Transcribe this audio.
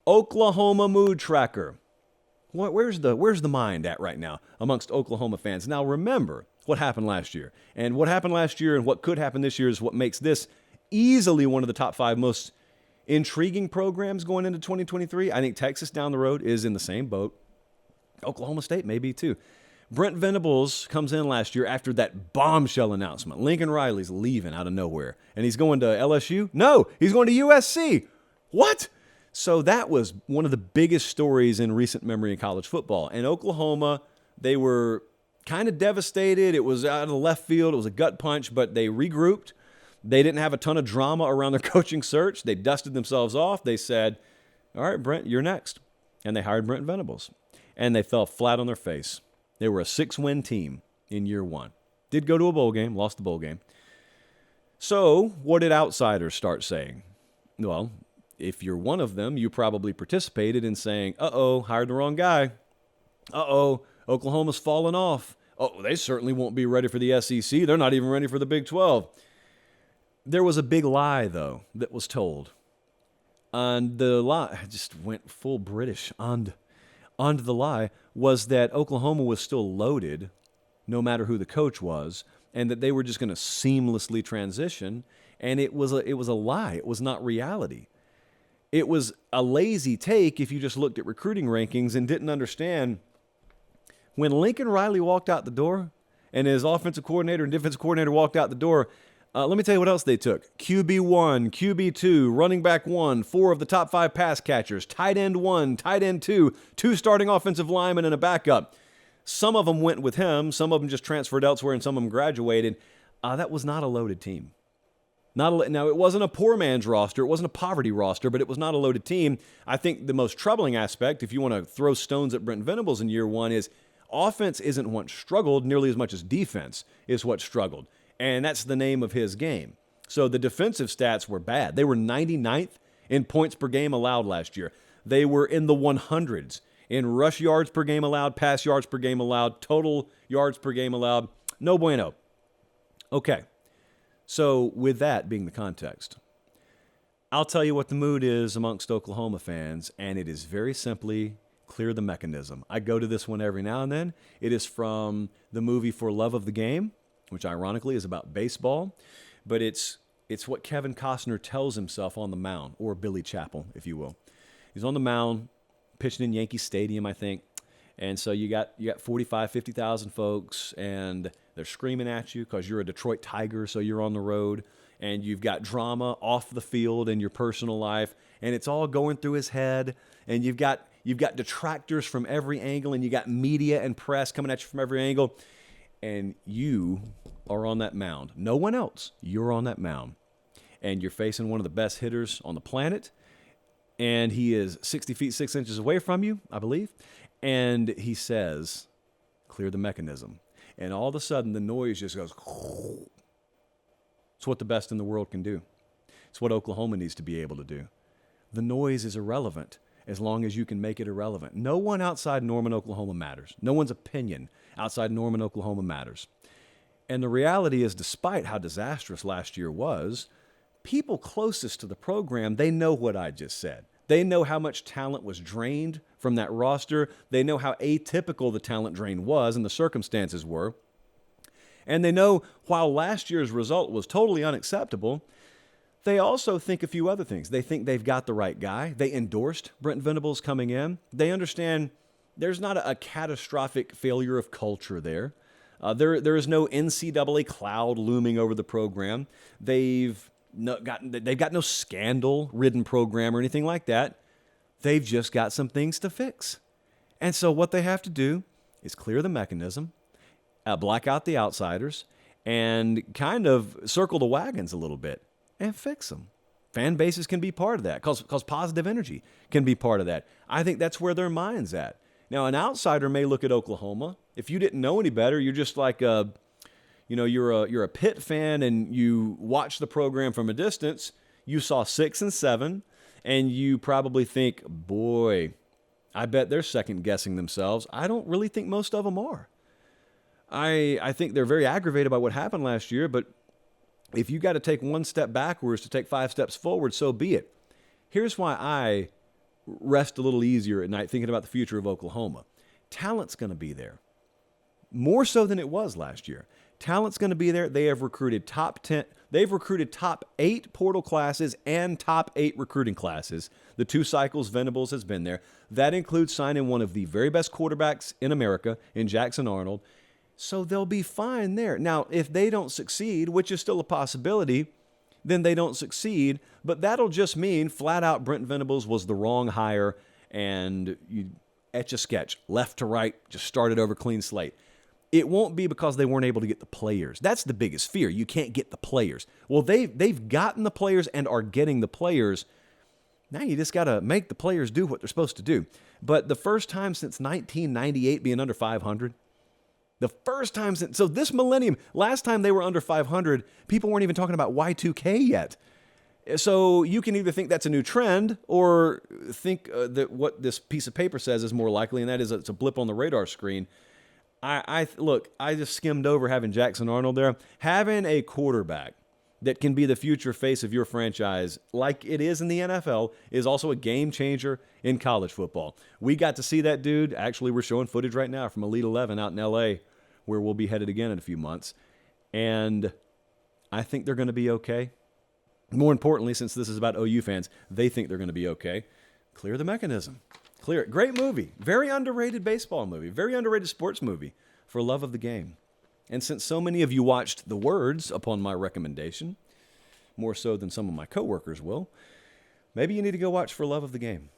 Oklahoma mood tracker. Where's the mind at right now amongst Oklahoma fans? Now remember what happened last year. And what happened last year and what could happen this year is what makes this easily one of the top 5 most intriguing programs going into 2023. I think Texas down the road is in the same boat. Oklahoma State maybe too. Brent Venables comes in last year after that bombshell announcement. Lincoln Riley's leaving out of nowhere. And he's going to LSU? No, he's going to USC. What? So that was one of the biggest stories in recent memory in college football. And Oklahoma, they were kind of devastated. It was out of the left field. It was a gut punch, but they regrouped. They didn't have a ton of drama around their coaching search. They dusted themselves off. They said, all right, Brent, you're next. And they hired Brent Venables. And they fell flat on their face. They were a 6-win team in year 1. Did go to a bowl game, lost the bowl game. So what did outsiders start saying? Well, if you're one of them, you probably participated in saying, uh-oh, hired the wrong guy. Uh-oh, Oklahoma's fallen off. Oh, they certainly won't be ready for the SEC. They're not even ready for the Big 12. There was a big lie, though, that was told. And the lie, I just went full British on the lie, was that Oklahoma was still loaded, no matter who the coach was, and that they were just going to seamlessly transition. And it was a lie. It was not reality. It was a lazy take if you just looked at recruiting rankings and didn't understand when Lincoln Riley walked out the door and his offensive coordinator and defensive coordinator walked out the door. Let me tell you what else they took. QB1, QB2, running back 1, 4 of the top 5 pass catchers, tight end 1, tight end 2, 2 starting offensive linemen and a backup. Some of them went with him. Some of them just transferred elsewhere and some of them graduated. That was not a loaded team. Now, it wasn't a poor man's roster. It wasn't a poverty roster, but it was not a loaded team. I think the most troubling aspect, if you want to throw stones at Brent Venables in year 1, is offense isn't what struggled nearly as much as defense is what struggled. And that's the name of his game. So the defensive stats were bad. They were 99th in points per game allowed last year. They were in the 100s in rush yards per game allowed, pass yards per game allowed, total yards per game allowed. No bueno. Okay. So with that being the context, I'll tell you what the mood is amongst Oklahoma fans, and it is very simply clear the mechanism. I go to this one every now and then. It is from the movie For Love of the Game, which ironically is about baseball, but it's what Kevin Costner tells himself on the mound, or Billy Chapel, if you will. He's on the mound, pitching in Yankee Stadium, I think, and so you got 45, 50,000 folks, and they're screaming at you because you're a Detroit Tiger, so you're on the road, and you've got drama off the field in your personal life, and it's all going through his head, and you've got detractors from every angle, and you got media and press coming at you from every angle. And you are on that mound. No one else. You're on that mound. And you're facing one of the best hitters on the planet. And he is 60 feet, 6 inches away from you, I believe. And he says, clear the mechanism. And all of a sudden, the noise just goes. It's what the best in the world can do. It's what Oklahoma needs to be able to do. The noise is irrelevant as long as you can make it irrelevant. No one outside Norman, Oklahoma matters. No one's opinion outside Norman, Oklahoma matters. And the reality is, despite how disastrous last year was, people closest to the program, they know what I just said. They know how much talent was drained from that roster. They know how atypical the talent drain was and the circumstances were. And they know while last year's result was totally unacceptable, they also think a few other things. They think they've got the right guy. They endorsed Brent Venables coming in. They understand there's not a catastrophic failure of culture there. There is no NCAA cloud looming over the program. They've got no scandal-ridden program or anything like that. They've just got some things to fix. And so what they have to do is clear the mechanism, black out the outsiders, and kind of circle the wagons a little bit and fix them. Fan bases can be part of that because positive energy can be part of that. I think that's where their mind's at. Now, an outsider may look at Oklahoma. If you didn't know any better, you're just like you're a Pitt fan and you watch the program from a distance. You saw 6 and 7, and you probably think, boy, I bet they're second guessing themselves. I don't really think most of them are. I think they're very aggravated by what happened last year, but if you got to take one step backwards to take 5 steps forward, so be it. Here's why I rest a little easier at night thinking about the future of Oklahoma. Talent's going to be there. More so than it was last year. Talent's going to be there. They have recruited top 10. They've recruited top 8 portal classes and top 8 recruiting classes. The 2 cycles Venables has been there. That includes signing one of the very best quarterbacks in America in Jackson Arnold. So they'll be fine there. Now, if they don't succeed, which is still a possibility, then they don't succeed. But that'll just mean flat out Brent Venables was the wrong hire and you etch a sketch, left to right, just started over clean slate. It won't be because they weren't able to get the players. That's the biggest fear. You can't get the players. Well, they've gotten the players and are getting the players. Now you just got to make the players do what they're supposed to do. But the first time since 1998 being under 500, the first time since, so this millennium, last time they were under 500, people weren't even talking about Y2K yet. So you can either think that's a new trend or think that what this piece of paper says is more likely, and that is it's a blip on the radar screen. Look, I just skimmed over having Jackson Arnold there. Having a quarterback that can be the future face of your franchise like it is in the NFL is also a game changer in college football. We got to see that dude. Actually, we're showing footage right now from Elite 11 out in L.A., where we'll be headed again in a few months. And I think they're going to be okay. More importantly, since this is about OU fans, they think they're going to be okay. Clear the mechanism. Clear it. Great movie. Very underrated baseball movie. Very underrated sports movie for love of the game. And since so many of you watched The Words upon my recommendation, more so than some of my coworkers will, maybe you need to go watch For Love of the Game.